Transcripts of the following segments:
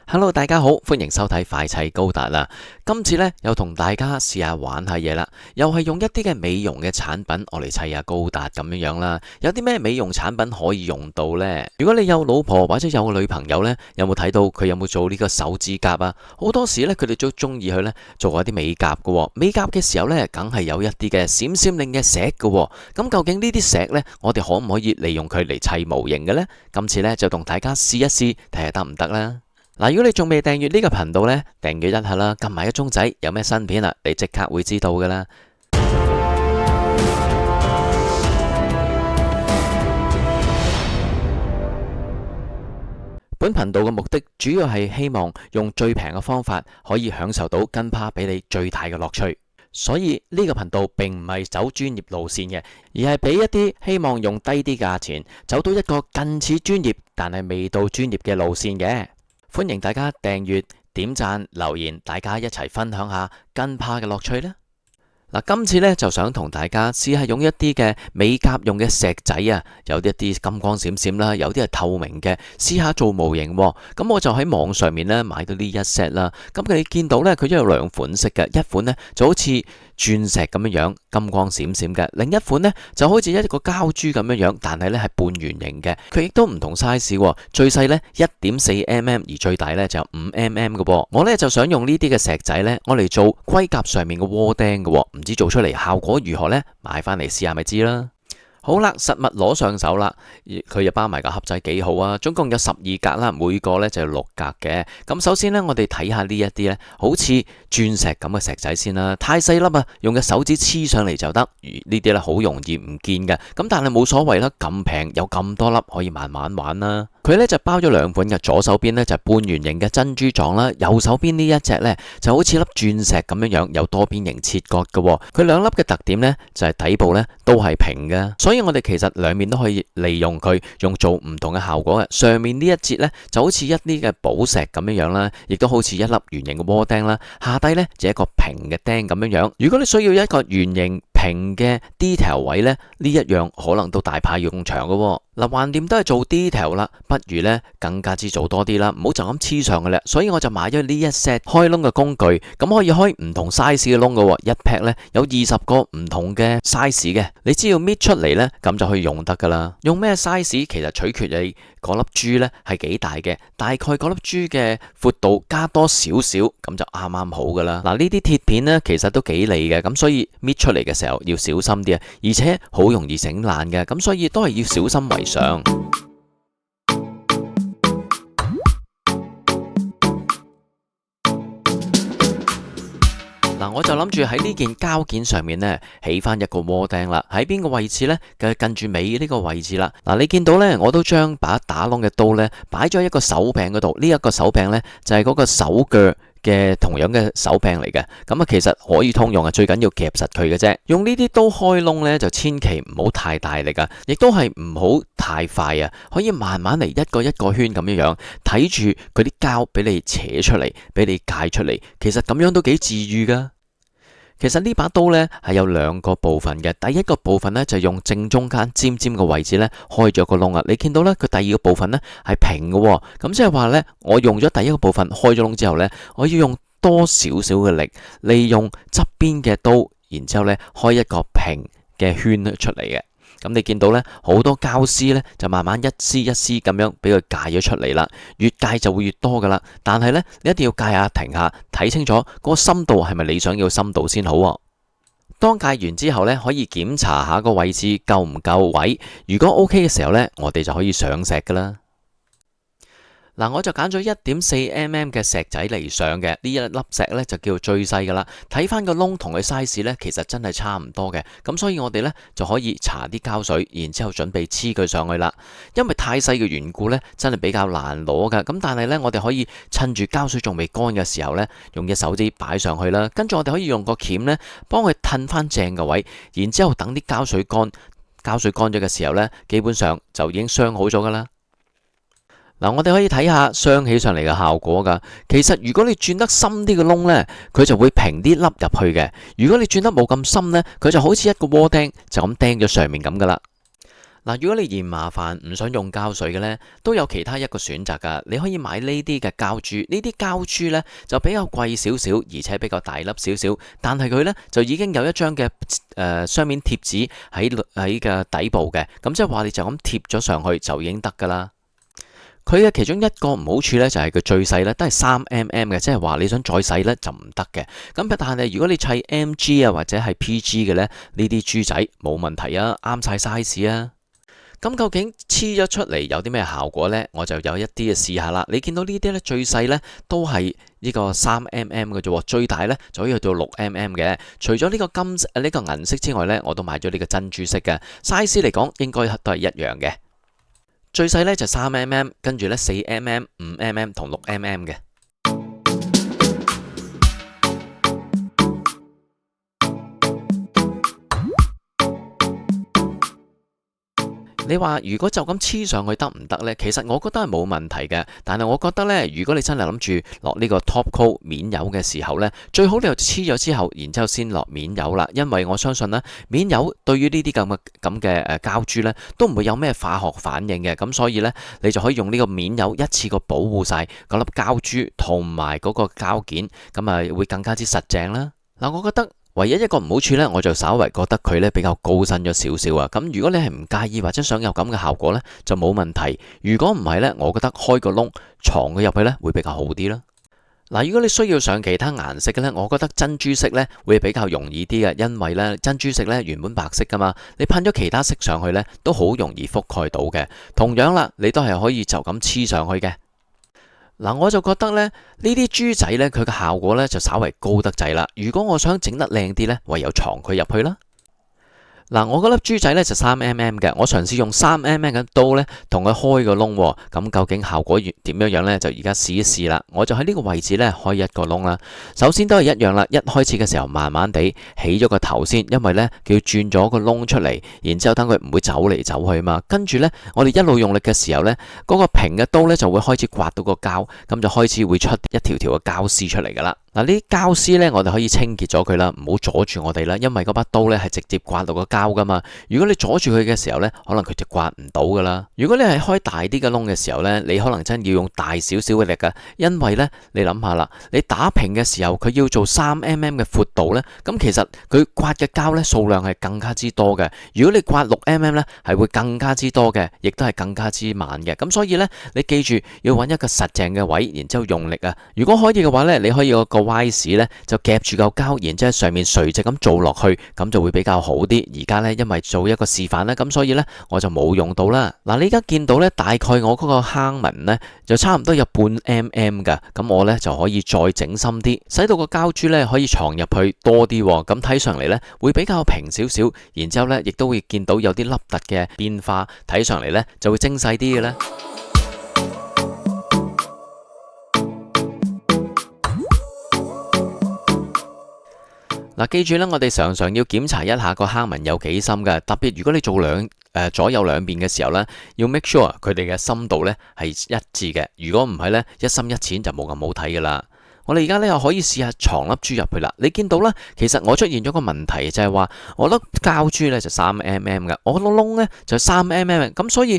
Hello，大家好，歡迎收睇快砌高達啦。今次呢，又同大家試下玩下嘢啦，又係用一啲嘅美容嘅產品我嚟砌下高達咁樣啦。有啲咩美容產品可以用到呢？如果你有老婆或者有個女朋友呢，有冇睇到佢有冇做呢個手指甲啊？好多時呢，佢哋都中意去呢做一啲美甲嘅。美甲嘅時候呢，梗係有一啲嘅閃閃亮嘅石嘅。咁究竟呢啲石呢，我哋可唔可以利用佢嚟砌模型嘅呢？今次呢，就同大家試一試，睇下得唔得啦。嗱，如果你仲未訂閱呢個頻道呢，訂閱一下啦，撳埋個鐘仔，有咩新片啊，你即刻會知道噶啦。本頻道嘅目的主要係希望用最平嘅方法，可以享受到跟拍俾你最大嘅樂趣。所以呢個頻道並唔係走專業路線嘅，而係俾一啲希望用低啲價錢，走到一個近似專業但係未到專業嘅路線嘅。歡迎大家訂閱、點讚、留言，大家一齊分享下跟拍嘅樂趣啦！嗱，今次呢，就想同大家試下用一啲嘅美甲用嘅石仔啊，有啲金光閃閃啦，有啲係透明嘅，試下做模型。咁我就喺網上面呢買到呢一 set 啦。咁你見到呢，佢都有兩款式嘅，一款呢就好似鑽石咁樣金光閃閃嘅，另一款呢就好似一個膠珠咁樣，但係呢係半圓形嘅。佢亦都唔同 size，最細呢1.4mm，而最大呢就有5mm嘅噃。我呢就想用呢啲嘅石仔呢，我嚟做盔甲上面嘅窩釘嘅，唔知做出嚟效果如何呢？買翻嚟試下咪知啦。好啦，實物攞上手啦，佢又包埋個盒仔幾好啊，總共有12格啦，每個呢就有6格嘅。咁首先呢，我哋睇下呢一啲呢，好似鑽石咁嘅石仔先啦，太細粒啊，用個手指黐上嚟就得。呢啲呢好容易唔見嘅，咁但係冇所謂啦，咁平有咁多粒可以慢慢玩啦。佢呢就包咗兩款嘅，左手邊呢就半圓形嘅珍珠狀啦，右手邊呢一隻呢就好似粒鑽石咁樣有多邊形切割嘅。佢兩粒嘅特點呢就係底部呢都係平嘅，所以我哋其實兩面都可以利用佢，用做唔同嘅效果嘅。上面呢一節呢就好似一啲嘅寶石咁樣啦，亦都好似一粒圓形嘅窩釘啦。下低呢就一個平嘅釘咁樣。如果你需要一個圓形平嘅 detail 位呢，呢一樣可能都大派用場嘅。嗱，橫掂都係做 detail 啦，不如呢更加之做多啲啦，唔好就咁黐上嘅啦。所以我就買咗呢一 set 開窿嘅工具，咁可以開唔同 size 嘅窿嘅，一 pack 呢有20個唔同嘅 size 嘅，你只要搣出嚟呢，咁就可以用得噶啦。用咩 size 其實取決你嗰粒珠呢係幾大嘅，大概嗰粒珠嘅闊度加多少少，咁就啱啱好噶啦。嗱，呢啲鐵片呢其實都幾利嘅，咁所以搣出嚟嘅時候要小心啲啊，而且好容易整爛嘅，咁所以都係要小心為上。嗱，我就諗住喺呢件膠件上面呢起翻一個窩釘啦，喺邊個位置呢？近住尾呢個位置啦。嗱，你見到呢，我都將把打窿嘅刀呢擺咗喺一個手柄嗰度，呢一個手柄呢就係嗰個手鋸嘅同樣嘅手柄嚟嘅，咁啊其實可以通用啊，最緊要夾實佢嘅啫。用呢啲刀開窿呢，就千祈唔好太大力啊，亦都係唔好太快啊，可以慢慢嚟一個一個圈咁樣，睇住嗰啲膠俾你扯出嚟，俾你界出嚟，其實咁樣都幾治愈噶。其實呢把刀呢係有兩個部分嘅，第一個部分呢就用正中間尖尖嘅位置呢開咗個窿啊，你見到呢，佢第二個部分呢係平嘅，咁即係話呢，我用咗第一個部分開咗窿之後呢，我要用多少少嘅力，利用側邊嘅刀，然之後呢開一個平嘅圈出嚟嘅。咁你見到呢，好多膠絲呢就慢慢一絲一絲咁樣俾佢界咗出嚟啦，越界就會越多噶啦。但係呢，你一定要界下停下，睇清楚嗰個深度係咪你想要深度先好喎。當界完之後呢，可以檢查下個位置夠唔夠位，如果 OK 嘅時候呢，我哋就可以上石噶啦。嗱，我就揀咗1.4mm 嘅石仔嚟上嘅，呢一粒石呢就叫最細噶啦。睇翻個窿同佢 size 呢，其實真係差唔多嘅。咁所以我哋呢就可以搽啲膠水，然之後準備黐佢上去啦。因為太細嘅緣故呢，真係比較難攞噶。咁但係呢，我哋可以趁住膠水仲未乾嘅時候呢，用隻手指擺上去啦。跟住我哋可以用個鉗呢幫佢褪翻正嘅位，然之後等啲膠水乾。膠水乾咗嘅時候呢，基本上就已經鑲好咗噶啦。嗱，我哋可以睇下鑲起上嚟嘅效果噶。其實如果你轉得深啲嘅窿呢，佢就會平啲凹入去嘅。如果你轉得冇咁深呢，佢就好似一個窩釘就咁釘咗上面咁噶啦。嗱，如果你嫌麻煩唔想用膠水嘅呢，都有其他一個選擇㗎。你可以買呢啲嘅膠珠，呢啲膠珠呢就比較貴少少，而且比較大粒少少。但係佢呢就已經有一張嘅雙面貼紙喺嘅底部嘅，咁即係話你就咁貼咗上去就已經得㗎啦。佢嘅其中一個唔好處呢，就係佢最細呢都係3mm嘅，即係話你想再細呢就唔得嘅。咁但係如果你砌 MG 啊或者係 PG 嘅呢，呢啲珠仔冇問題啊，啱晒 size 啊。咁究竟黐咗出嚟有啲咩效果呢？我就有一啲嘅試下啦。你見到呢啲呢，最細呢都係呢個3mm嘅啫，最大呢就可以去到6mm嘅。除咗呢個呢個銀色之外呢，我都買咗呢個珍珠色嘅 size 嚟講，應該都係一樣嘅。最細呢就3mm，跟住呢4mm、5mm 同6mm嘅。你話如果就咁黐上去得唔得呢？其實我覺得係冇問題嘅，但係我覺得呢，如果你真係諗住落呢個 top coat 面油嘅時候呢，最好你就黐咗之後，然之後先落面油啦。因為我相信呢，面油對於呢啲咁嘅膠珠呢，都唔會有咩化學反應嘅，咁所以呢，你就可以用呢個面油一次過保護晒嗰粒膠珠同埋嗰個膠件，咁啊會更加之實淨啦。嗱，我覺得唯一一個唔好處呢，我就稍為覺得佢呢比較高身咗少少啊。咁如果你係唔介意或者想有咁嘅效果呢，就冇問題。如果唔係呢，我覺得開個窿藏佢入去呢會比較好啲啦。嗱，如果你需要上其他顏色嘅呢，我覺得珍珠色呢會比較容易啲嘅，因為呢珍珠色呢原本白色噶嘛，你噴咗其他色上去呢都好容易覆蓋到嘅。同樣啦，你都係可以就咁黐上去嘅。嗱，我就覺得咧，呢啲珠仔呢，佢嘅效果呢就稍為高得滯啦。如果我想整得靚啲呢，唯有藏佢入去啦。嗱，我嗰粒珠仔呢就3mm嘅，我嘗試用3mm嘅刀呢同佢開個窿，咁究竟效果點樣呢？就而家試一試啦。我就喺呢個位置呢開一個窿啦。首先都係一樣啦，一開始嘅時候慢慢地起咗個頭先，因為呢佢要轉咗個窿出嚟，然之後等佢唔會走嚟走去嘛。跟住呢，我哋一路用力嘅時候呢，嗰個平嘅刀呢就會開始刮到個膠，咁就開始會出一條條嘅膠絲出嚟噶啦。嗱，呢啲膠絲呢，我哋可以清潔咗佢啦，唔好阻住我哋啦，因為嗰把刀呢係直接刮到個膠噶嘛。如果你阻住佢嘅時候呢，可能佢就刮唔到噶啦。如果你係開大啲嘅窿嘅時候呢，你可能真要用大少少嘅力噶，因為呢，你諗下啦，你打平嘅時候佢要做3mm嘅闊度呢，咁其實佢刮嘅膠呢數量係更加之多嘅。如果你刮6mm呢，係會更加之多嘅，亦都係更加之慢嘅。咁所以呢，你記住要揾一個實淨嘅位，然之後用力啊。如果可以嘅話呢，你可以有個歪士呢，就夾住嚿膠，然之後上面垂直咁做落去，咁就會比較好啲。而家呢，因為做一個示範啦，咁所以呢，我就冇用到啦。嗱，你而家見到呢，大概我嗰個坑紋呢，就差唔多有半 mm 噶，咁我呢，就可以再整深啲，使到個膠珠呢可以藏入去多啲，咁睇上嚟呢，會比較平少少，然之後呢亦都會見到有啲凹凸嘅變化，睇上嚟呢，就會精細啲嘅咧。嗱，記住咧，我哋常常要檢查一下個坑紋有幾深㗎，特別如果你做左右兩邊嘅時候呢，要 make sure 佢哋嘅深度呢係一致嘅。如果唔係呢，一深一淺就冇咁好睇噶啦。我哋而家呢又可以試下藏粒珠入去啦。你見到啦，其實我出現咗個問題就係話，我粒膠珠呢就3mm嘅，我個窿呢就3mm，咁所以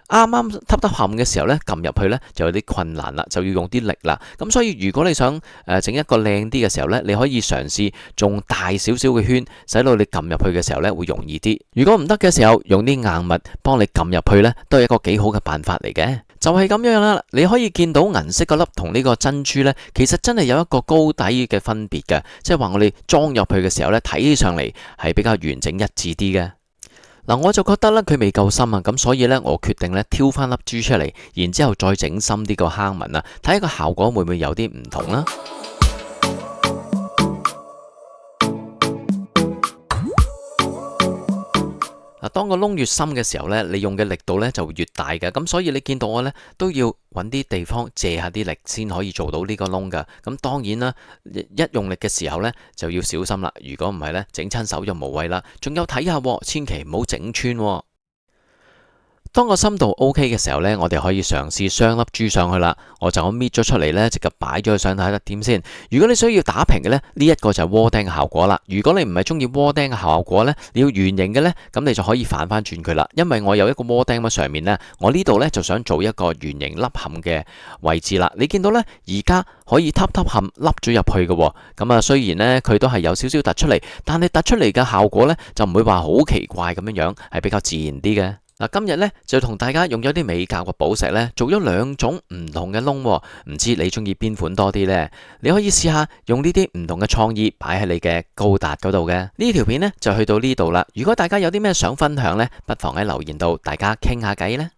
啱啱揼得冚嘅時候呢，撳入去呢就有啲困難啦，就要用啲力啦。咁所以如果你想整一個靚啲嘅時候呢，你可以嘗試用大少少嘅圈，使到你撳入去嘅時候呢會容易啲。如果唔得嘅時候，用啲硬物幫你撳入去呢，都係一個幾好嘅辦法嚟嘅。就係咁樣啦，你可以見到銀色嗰粒同呢個珍珠呢，其實真係有一個高低嘅分別嘅，即係話我哋裝入去嘅時候呢，睇起上嚟係比較完整一致啲嘅。嗱，我就覺得咧佢未夠深啊，咁所以咧我決定咧挑翻粒珠出嚟，然之後再整深啲個坑紋啊，睇下個效果會唔會有啲唔同啦。嗱，當個窿越深嘅時候咧，你用嘅力度咧就越大嘅，咁所以你見到我咧都要揾啲地方借下啲力先可以做到呢個窿噶。咁當然啦，一用力嘅時候咧就要小心啦。如果唔係咧，整親手就無謂啦。仲有睇下，千祈唔好整穿。當個深度 OK 嘅時候呢，我哋可以嘗試雙粒珠上去啦。我就咁搣咗出嚟呢，直接擺咗去上睇得點先。如果你需要打平嘅呢，呢一個就係窩釘嘅效果啦。如果你唔係中意窩釘嘅效果呢，你要圓形嘅呢，咁你就可以反翻轉佢啦。因為我有一個窩釘喺上面呢，我呢度呢就想做一個圓形凹陷嘅位置啦。你見到呢，而家可以凹陷凹咗入去嘅。咁啊，雖然呢，佢都係有少少突出嚟，但係突出嚟嘅效果呢，就唔會話好奇怪咁樣樣，係比較自然啲嘅。嗱，今日咧就同大家用咗啲美甲嘅寶石咧，做咗兩種唔同嘅窿，唔知你中意邊款多啲呢？你可以試下用呢啲唔同嘅創意擺喺你嘅高達嗰度嘅。呢條片呢就去到呢度啦。如果大家有啲咩想分享呢，不妨喺留言度大家傾下偈呢。